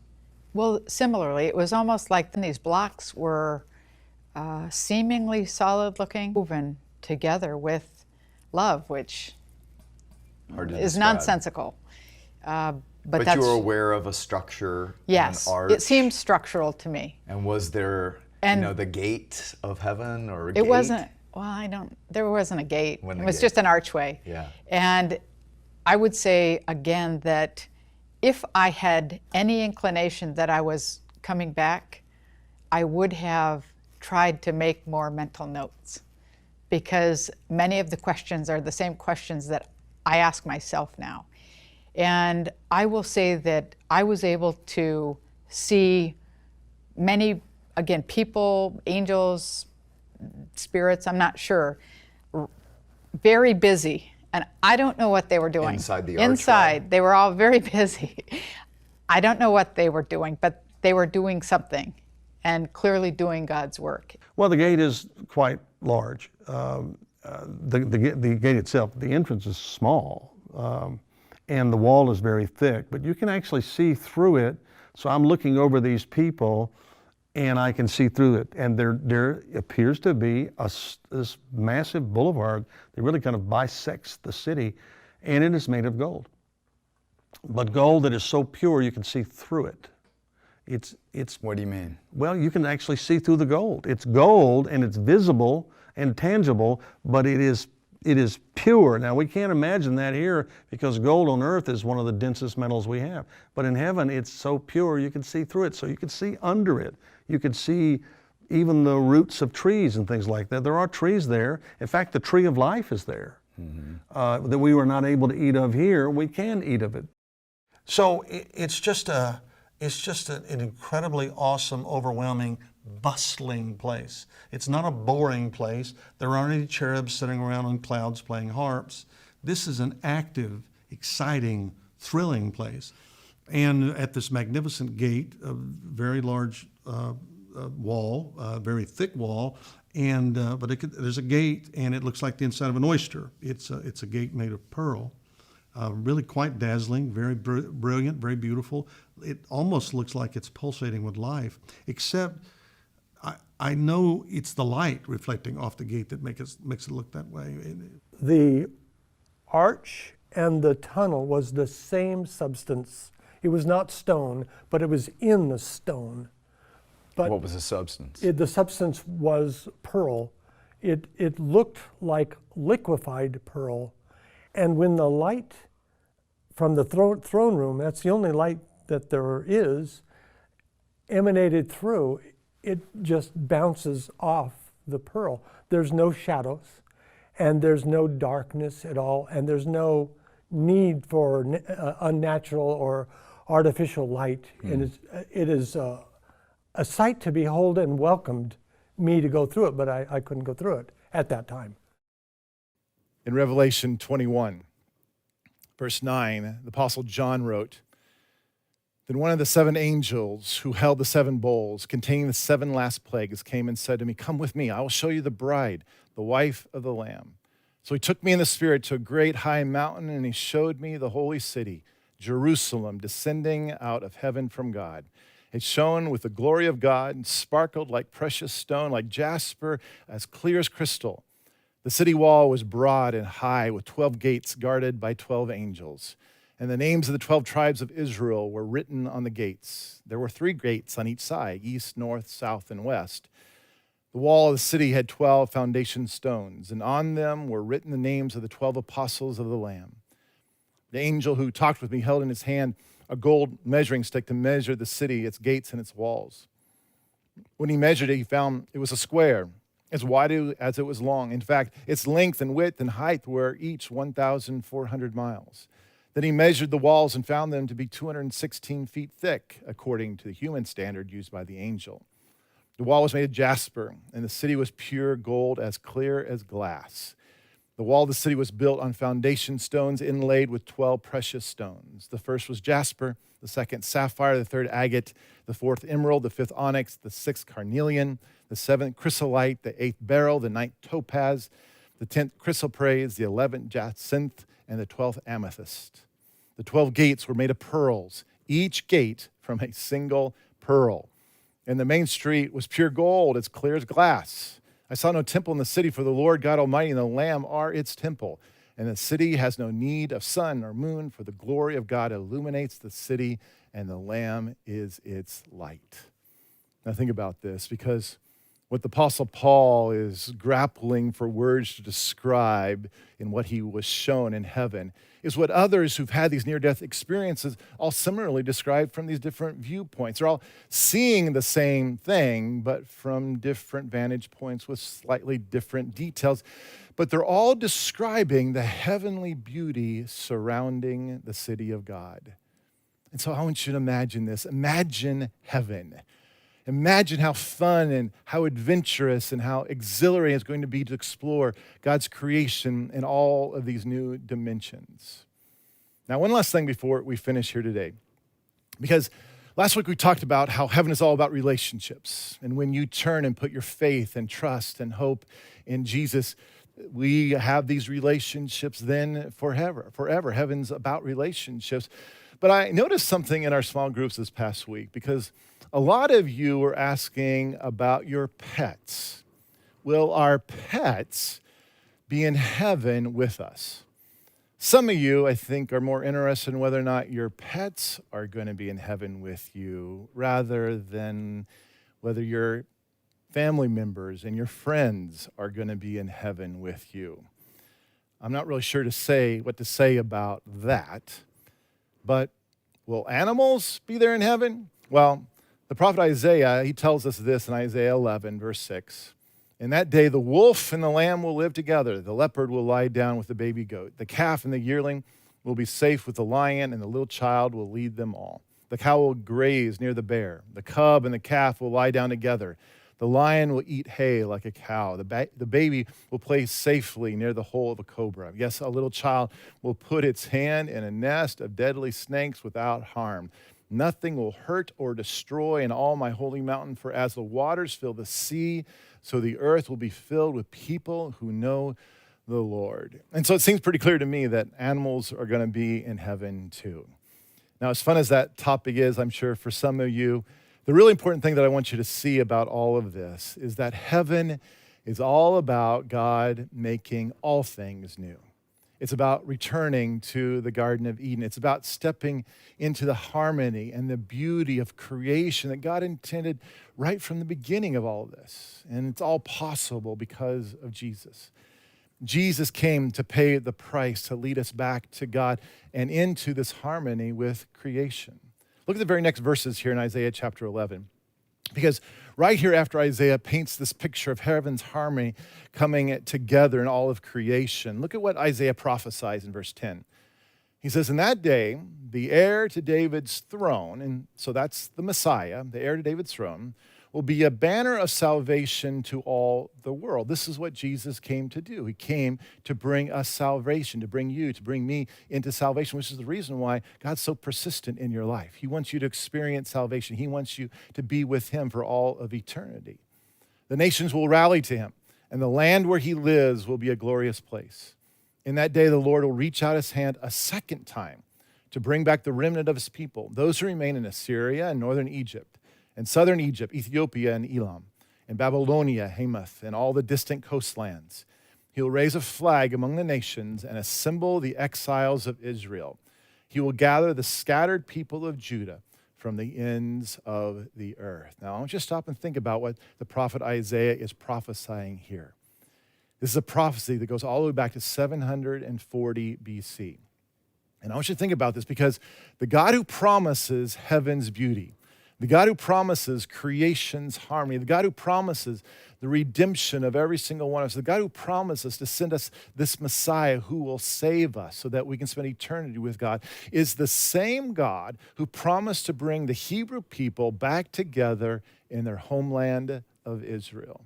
Well, similarly, it was almost like these blocks were seemingly solid looking, woven together with love, which is describe. nonsensical. But you were aware of a structure, yes, an arch? It seemed structural to me. And was there, the gate of heaven or a gate? It wasn't, well, there wasn't a gate. It was just an archway. Yeah. And I would say again that if I had any inclination that I was coming back, I would have tried to make more mental notes, because many of the questions are the same questions that I ask myself now. And I will say that I was able to see many, again, people, angels, spirits, I'm not sure, very busy. And I don't know what they were doing. Inside the archway? Inside. They were all very busy. I don't know what they were doing, but they were doing something and clearly doing God's work. Well, the gate is quite large. The gate itself, the entrance is small, and the wall is very thick, but you can actually see through it. So I'm looking over these people, and I can see through it. And there appears to be this massive boulevard that really kind of bisects the city, and it is made of gold. But gold that is so pure you can see through it. It's. What do you mean? Well, you can actually see through the gold. It's gold and it's visible and tangible, but it is pure. Now, we can't imagine that here because gold on earth is one of the densest metals we have. But in heaven, it's so pure you can see through it. So you can see under it. You can see even the roots of trees and things like that. There are trees there. In fact, the tree of life is there that we were not able to eat of here. We can eat of it. So it's just an incredibly awesome, overwhelming, bustling place. It's not a boring place. There aren't any cherubs sitting around on clouds playing harps. This is an active, exciting, thrilling place. And at this magnificent gate, a very large wall, very thick wall, and there's a gate, and it looks like the inside of an oyster. It's a gate made of pearl. Really quite dazzling, very brilliant, very beautiful. It almost looks like it's pulsating with life, except I know it's the light reflecting off the gate that makes it look that way. The arch and the tunnel was the same substance. It was not stone, but it was in the stone. But What was the substance? the substance was pearl. It looked like liquefied pearl. And when the light from the throne room, that's the only light that there is, emanated through, it just bounces off the pearl. There's no shadows, and there's no darkness at all, and there's no need for unnatural or artificial light. And it is a sight to behold, and welcomed me to go through it, but I couldn't go through it at that time. In Revelation 21, verse 9, the Apostle John wrote, "Then one of the 7 angels who held the 7 bowls containing the 7 last plagues came and said to me, 'Come with me, I will show you the bride, the wife of the Lamb.' So he took me in the Spirit to a great high mountain, and he showed me the holy city, Jerusalem, descending out of heaven from God. It shone with the glory of God and sparkled like precious stone, like jasper, as clear as crystal. The city wall was broad and high, with 12 gates guarded by 12 angels. And the names of the 12 tribes of Israel were written on the gates. There were 3 gates on each side, east, north, south, and west. The wall of the city had 12 foundation stones, and on them were written the names of the 12 apostles of the Lamb. The angel who talked with me held in his hand a gold measuring stick to measure the city, its gates, and its walls. When he measured it, he found it was a square, as wide as it was long. In fact, its length and width and height were each 1,400 miles. Then he measured the walls and found them to be 216 feet thick, according to the human standard used by the angel. The wall was made of jasper, and the city was pure gold, as clear as glass. The wall of the city was built on foundation stones inlaid with 12 precious stones. The first was jasper, the second sapphire, the third agate, the fourth emerald, the fifth onyx, the sixth carnelian, the seventh chrysolite, the eighth beryl, the ninth topaz, the 10th chrysoprase, the 11th jacinth, and the 12th amethyst. The 12 gates were made of pearls, each gate from a single pearl. And the main street was pure gold, as clear as glass. I saw no temple in the city, for the Lord God Almighty and the Lamb are its temple. And the city has no need of sun or moon, for the glory of God illuminates the city, and the Lamb is its light." Now think about this, because what the Apostle Paul is grappling for words to describe in what he was shown in heaven is what others who've had these near-death experiences all similarly describe from these different viewpoints. They're all seeing the same thing, but from different vantage points with slightly different details. But they're all describing the heavenly beauty surrounding the city of God. And so I want you to imagine this. Imagine heaven. Imagine how fun and how adventurous and how exhilarating it's going to be to explore God's creation in all of these new dimensions. Now, one last thing before we finish here today. Because last week we talked about how heaven is all about relationships. And when you turn and put your faith and trust and hope in Jesus, we have these relationships then forever. Heaven's about relationships. But I noticed something in our small groups this past week, because a lot of you were asking about your pets. Will our pets be in heaven with us? Some of you, I think, are more interested in whether or not your pets are going to be in heaven with you, rather than whether your family members and your friends are going to be in heaven with you. I'm not really sure what to say about that. But will animals be there in heaven? Well, the prophet Isaiah, he tells us this in Isaiah 11, verse 6. "In that day, the wolf and the lamb will live together. The leopard will lie down with the baby goat. The calf and the yearling will be safe with the lion, and the little child will lead them all. The cow will graze near the bear. The cub and the calf will lie down together. The lion will eat hay like a cow. The baby will play safely near the hole of a cobra. Yes, a little child will put its hand in a nest of deadly snakes without harm. Nothing will hurt or destroy in all my holy mountain, for as the waters fill the sea, so the earth will be filled with people who know the Lord." And so it seems pretty clear to me that animals are going to be in heaven too. Now, as fun as that topic is, I'm sure for some of you, the really important thing that I want you to see about all of this is that heaven is all about God making all things new. It's about returning to the Garden of Eden. It's about stepping into the harmony and the beauty of creation that God intended right from the beginning of all of this. And it's all possible because of Jesus. Jesus came to pay the price to lead us back to God and into this harmony with creation. Look at the very next verses here in Isaiah chapter 11. Because right here after Isaiah paints this picture of heaven's harmony coming together in all of creation, look at what Isaiah prophesies in verse 10. He says, in that day, the heir to David's throne, and so that's the Messiah, the heir to David's throne, will be a banner of salvation to all the world. This is what Jesus came to do. He came to bring us salvation, to bring you, to bring me into salvation, which is the reason why God's so persistent in your life. He wants you to experience salvation. He wants you to be with him for all of eternity. The nations will rally to him, and the land where he lives will be a glorious place. In that day, the Lord will reach out his hand a second time to bring back the remnant of his people, those who remain in Assyria and northern Egypt, and southern Egypt, Ethiopia and Elam, and Babylonia, Hamath, and all the distant coastlands. He will raise a flag among the nations and assemble the exiles of Israel. He will gather the scattered people of Judah from the ends of the earth. Now, I want you to stop and think about what the prophet Isaiah is prophesying here. This is a prophecy that goes all the way back to 740 BC. And I want you to think about this because the God who promises heaven's beauty, the God who promises creation's harmony, the God who promises the redemption of every single one of us, the God who promises to send us this Messiah who will save us so that we can spend eternity with God, is the same God who promised to bring the Hebrew people back together in their homeland of Israel.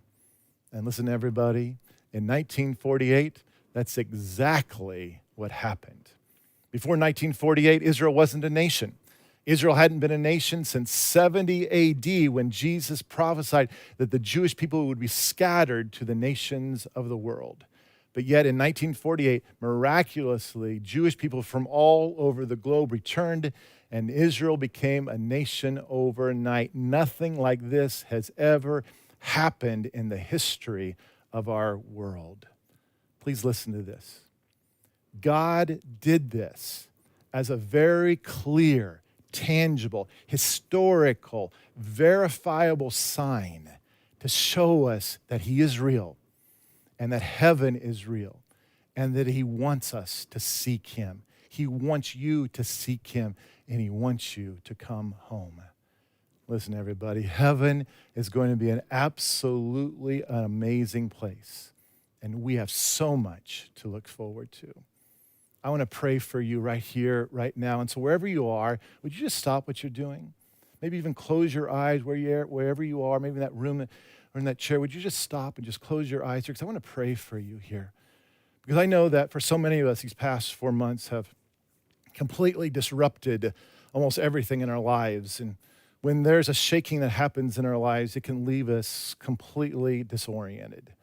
And listen, everybody, in 1948, that's exactly what happened. Before 1948, Israel wasn't a nation. Israel hadn't been a nation since 70 AD when Jesus prophesied that the Jewish people would be scattered to the nations of the world. But yet in 1948, miraculously, Jewish people from all over the globe returned and Israel became a nation overnight. Nothing like this has ever happened in the history of our world. Please listen to this. God did this as a very clear, tangible, historical, verifiable sign to show us that he is real and that heaven is real and that he wants us to seek him. He wants you to seek him and he wants you to come home. Listen, everybody, heaven is going to be an absolutely amazing place and we have so much to look forward to. I want to pray for you right here, right now. And so wherever you are, would you just stop what you're doing? Maybe even close your eyes wherever you are, maybe in that room or in that chair. Would you just stop and just close your eyes here? Because I want to pray for you here. Because I know that for so many of us, these past 4 months have completely disrupted almost everything in our lives. And when there's a shaking that happens in our lives, it can leave us completely disoriented.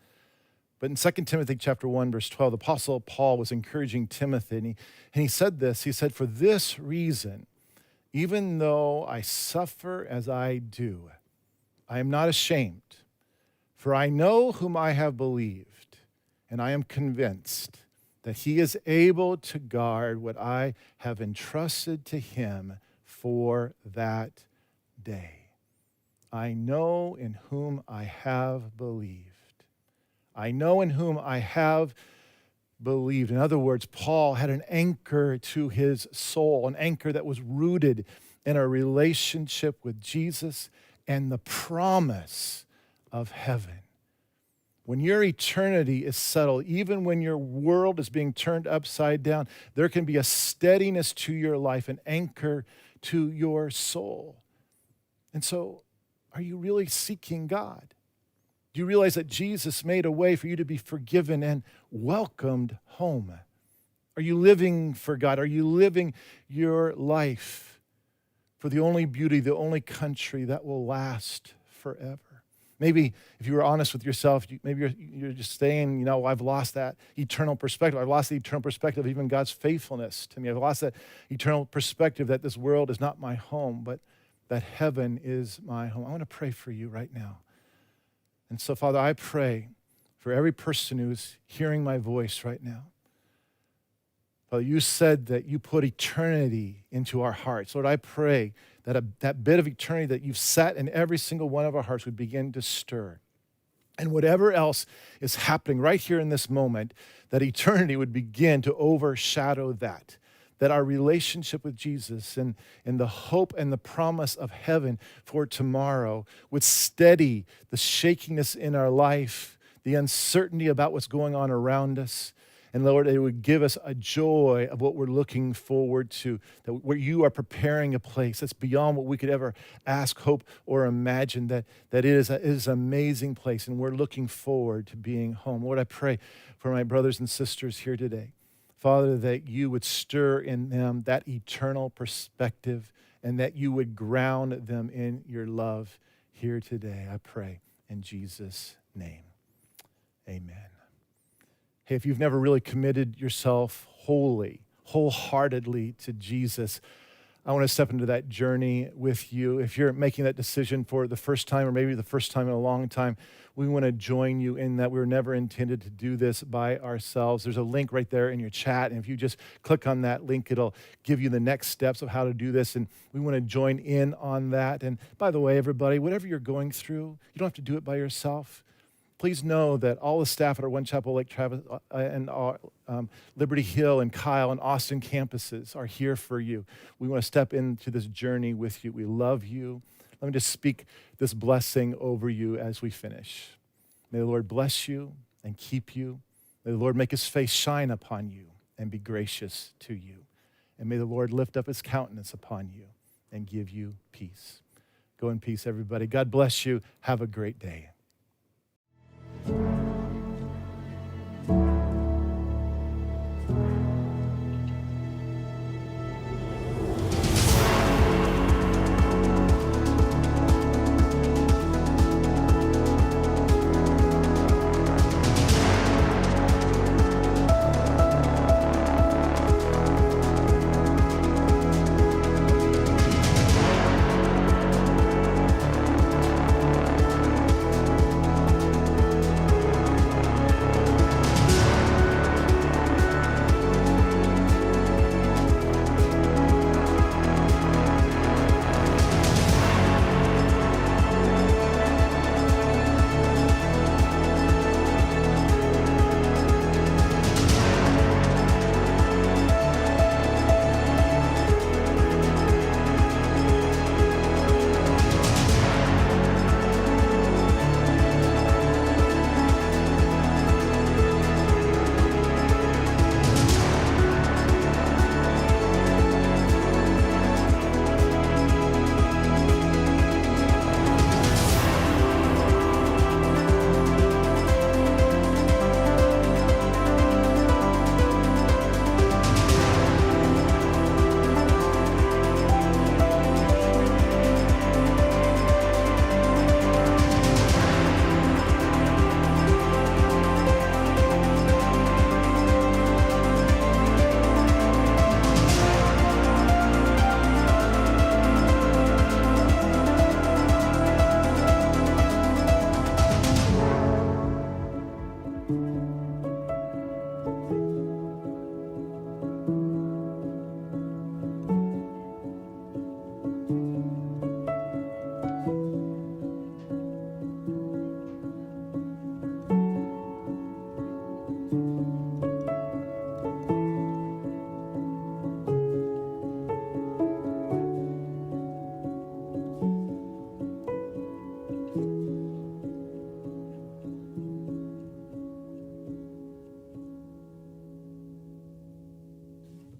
But in 2 Timothy chapter 1, verse 12, the Apostle Paul was encouraging Timothy, and he said this. He said, for this reason, even though I suffer as I do, I am not ashamed, for I know whom I have believed, and I am convinced that he is able to guard what I have entrusted to him for that day. I know in whom I have believed. I know in whom I have believed. In other words, Paul had an anchor to his soul, an anchor that was rooted in a relationship with Jesus and the promise of heaven. When your eternity is settled, even when your world is being turned upside down, there can be a steadiness to your life, an anchor to your soul. And so, are you really seeking God? Do you realize that Jesus made a way for you to be forgiven and welcomed home? Are you living for God? Are you living your life for the only beauty, the only country that will last forever? Maybe if you were honest with yourself, maybe you're just saying, I've lost that eternal perspective. I've lost the eternal perspective of even God's faithfulness to me. I've lost that eternal perspective that this world is not my home, but that heaven is my home. I want to pray for you right now. And so, Father, I pray for every person who's hearing my voice right now. Father, you said that you put eternity into our hearts. Lord, I pray that that bit of eternity that you've set in every single one of our hearts would begin to stir. And whatever else is happening right here in this moment, that eternity would begin to overshadow that. That our relationship with Jesus and the hope and the promise of heaven for tomorrow would steady the shakiness in our life, the uncertainty about what's going on around us. And Lord, it would give us a joy of what we're looking forward to, that where you are preparing a place that's beyond what we could ever ask, hope, or imagine, that it is an amazing place, and we're looking forward to being home. Lord, I pray for my brothers and sisters here today, Father, that you would stir in them that eternal perspective and that you would ground them in your love here today. I pray in Jesus' name. Amen. Hey, if you've never really committed yourself wholeheartedly to Jesus, I want to step into that journey with you. If you're making that decision for the first time, or maybe the first time in a long time, we want to join you in that. We were never intended to do this by ourselves. There's a link right there in your chat, and if you just click on that link, it'll give you the next steps of how to do this, and we want to join in on that. And by the way, everybody, whatever you're going through, you don't have to do it by yourself. Please know that all the staff at our One Chapel Lake Travis and our Liberty Hill and Kyle and Austin campuses are here for you. We want to step into this journey with you. We love you. Let me just speak this blessing over you as we finish. May the Lord bless you and keep you. May the Lord make his face shine upon you and be gracious to you. And may the Lord lift up his countenance upon you and give you peace. Go in peace, everybody. God bless you. Have a great day.